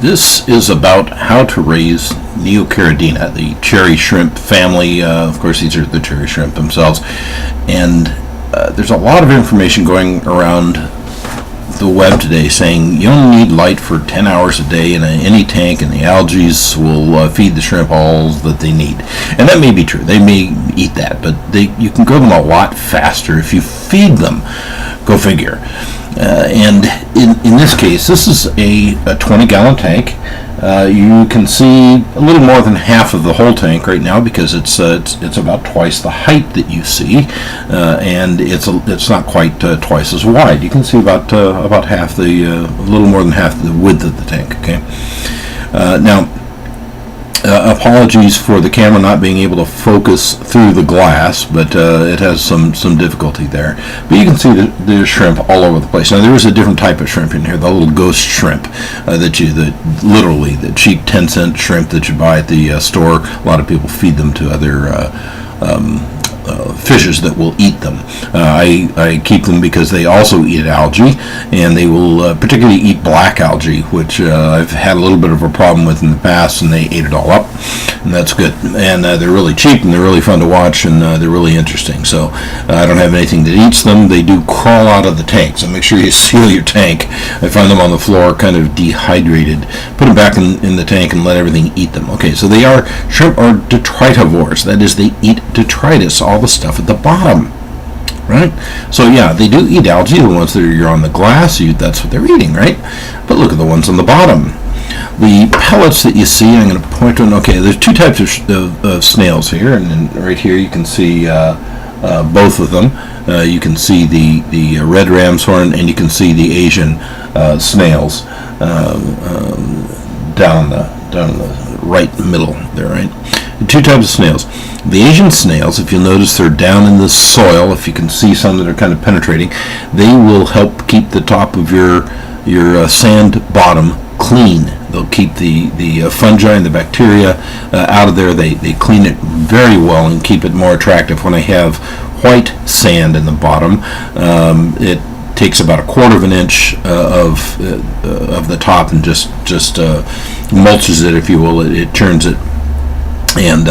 This is about how to raise Neocaridina, the cherry shrimp family. Of course, these are the cherry shrimp themselves. And there's a lot of information going around the web today saying you only need light for 10 hours a day in any tank, and the algae will feed the shrimp all that they need. And that may be true. They may eat that, but you can grow them a lot faster if you feed them. Go figure. And in this case, this is a 20-gallon tank. You can see a little more than half of the whole tank right now because it's about twice the height that you see, and it's not quite twice as wide. You can see about half the a little more than half the width of the tank. Okay. Now, apologies for the camera not being able to focus through the glass, but it has some difficulty there. But you can see the shrimp all over the place. Now, there is a different type of shrimp in here, the little ghost shrimp literally the cheap 10-cent shrimp that you buy at the store. A lot of people feed them to other fishes that will eat them. I keep them because they also eat algae, and they will particularly eat black algae, which I've had a little bit of a problem with in the past, and they ate it all up, and that's good. And they're really cheap, and they're really fun to watch, and they're really interesting. So I don't have anything that eats them. They do crawl out of the tank, so make sure you seal your tank. I find them on the floor kind of dehydrated. Put them back in the tank and let everything eat them. Okay, so shrimp are detritivores. That is, they eat detritus, all the stuff at the bottom, right? So yeah, they do eat algae. The ones that are on the glass, that's what they're eating, right? But look at the ones on the bottom. The pellets that you see, I'm going to point on. Okay, there's two types of snails here, and then right here you can see both of them. You can see the red ram's horn, and you can see the Asian snails down in the right middle there, right? Two types of snails. The Asian snails, if you'll notice, they're down in the soil. If you can see some that are kind of penetrating, they will help keep the top of your sand bottom clean. They'll keep the fungi and the bacteria out of there. They clean it very well and keep it more attractive. When I have white sand in the bottom, it takes about 1/4 of an inch of the top and just mulches it, if you will. It turns it and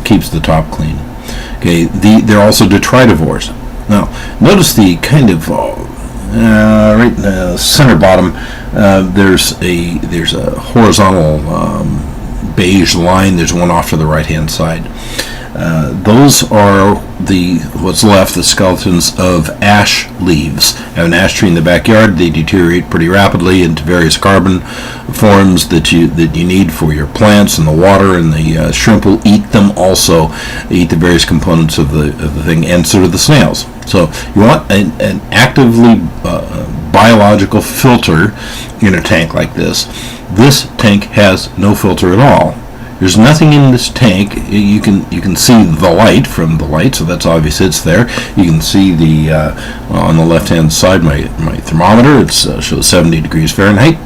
keeps the top clean. Okay, they're also detritivores. Now, notice the kind of right in the center bottom. There's a horizontal beige line. There's one off to the right-hand side. Those are what's left, the skeletons of ash leaves. Have an ash tree in the backyard. They deteriorate pretty rapidly into various carbon forms that you need for your plants and the water, and the shrimp will eat them also, eat the various components of the thing, and so do the snails. So you want an actively biological filter in a tank like this. This tank has no filter at all. There's nothing in this tank. You can see the light from the light, so that's obvious it's there. You can see on the left-hand side my thermometer. It shows 70 degrees Fahrenheit,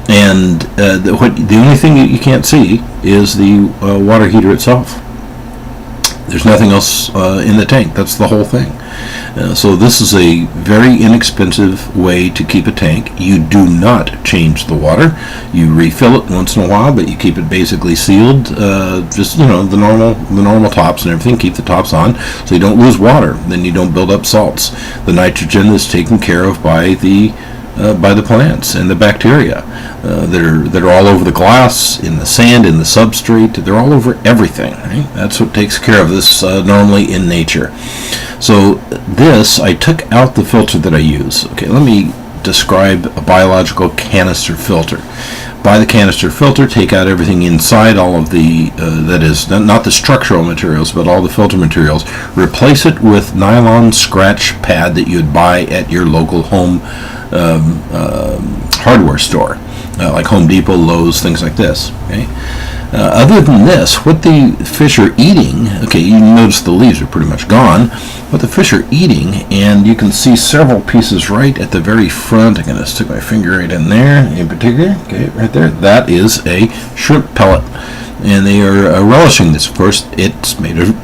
and the only thing that you can't see is the water heater itself. There's nothing else in the tank. That's the whole thing. So this is a very inexpensive way to keep a tank. You do not change the water. You refill it once in a while, but you keep it basically sealed. Just the normal tops and everything. Keep the tops on so you don't lose water. Then you don't build up salts. The nitrogen is taken care of by the plants and the bacteria that are all over the glass, in the sand, in the substrate. They're all over everything. Right? That's what takes care of this normally in nature. So I took out the filter that I use. Okay, let me describe a biological canister filter. Buy the canister filter, take out everything inside, all of the, that is, not the structural materials, but all the filter materials. Replace it with nylon scratch pad that you'd buy at your local home hardware store, like Home Depot, Lowe's, things like this. Okay. Other than this, what the fish are eating, okay, you notice the leaves are pretty much gone. What the fish are eating, and you can see several pieces right at the very front. I'm going to stick my finger right in there, in particular, okay, right there. That is a shrimp pellet, and they are relishing this. Of course, it's made of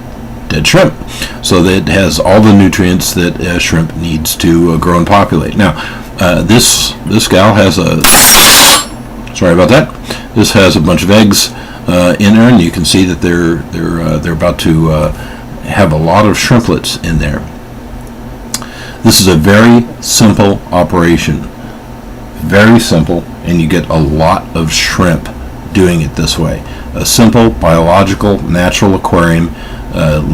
dead shrimp, so that it has all the nutrients that shrimp needs to grow and populate. Now, this gal has a Sorry about that. This has a bunch of eggs in there, and you can see that they're about to have a lot of shrimplets in there. This is a very simple operation, very simple, and you get a lot of shrimp doing it this way. A simple biological natural aquarium.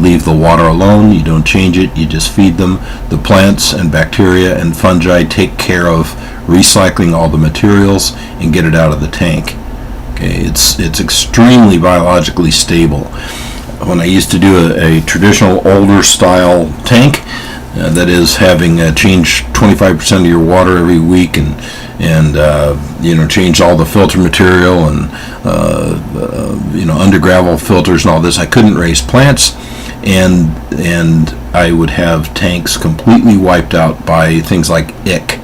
Leave the water alone, you don't change it, you just feed them. The plants and bacteria and fungi take care of recycling all the materials and get it out of the tank. Okay, it's extremely biologically stable. When I used to do a traditional older style tank, that is having change 25% of your water every week and change all the filter material and under gravel filters and all this. I couldn't raise plants, and I would have tanks completely wiped out by things like ick.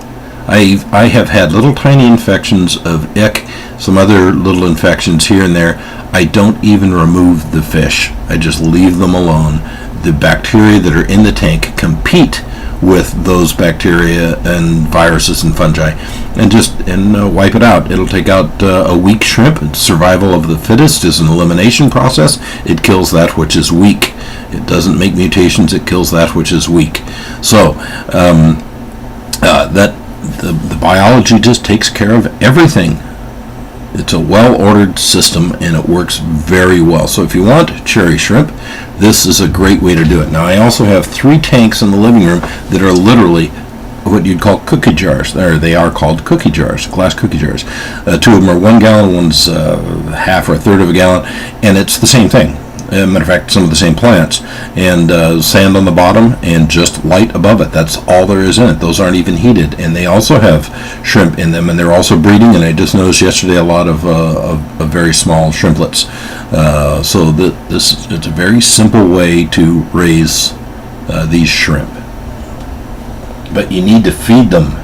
I have had little tiny infections of ick, some other little infections here and there. I don't even remove the fish. I just leave them alone. The bacteria that are in the tank compete with those bacteria and viruses and fungi and wipe it out. It'll take out a weak shrimp. It's survival of the fittest is an elimination process. It kills that which is weak. It doesn't make mutations. It kills that which is weak. So the biology just takes care of everything. It's a well-ordered system, and it works very well. So if you want cherry shrimp, this is a great way to do it. Now, I also have 3 tanks in the living room that are literally what you'd call cookie jars. They are called cookie jars, glass cookie jars. 2 of them are 1 gallon, one's half or a third of a gallon, and it's the same thing. Matter of fact, some of the same plants, and sand on the bottom and just light above it. That's all there is in it. Those aren't even heated, and they also have shrimp in them, and they're also breeding. And I just noticed yesterday a lot of very small shrimplets. So it's a very simple way to raise these shrimp, but you need to feed them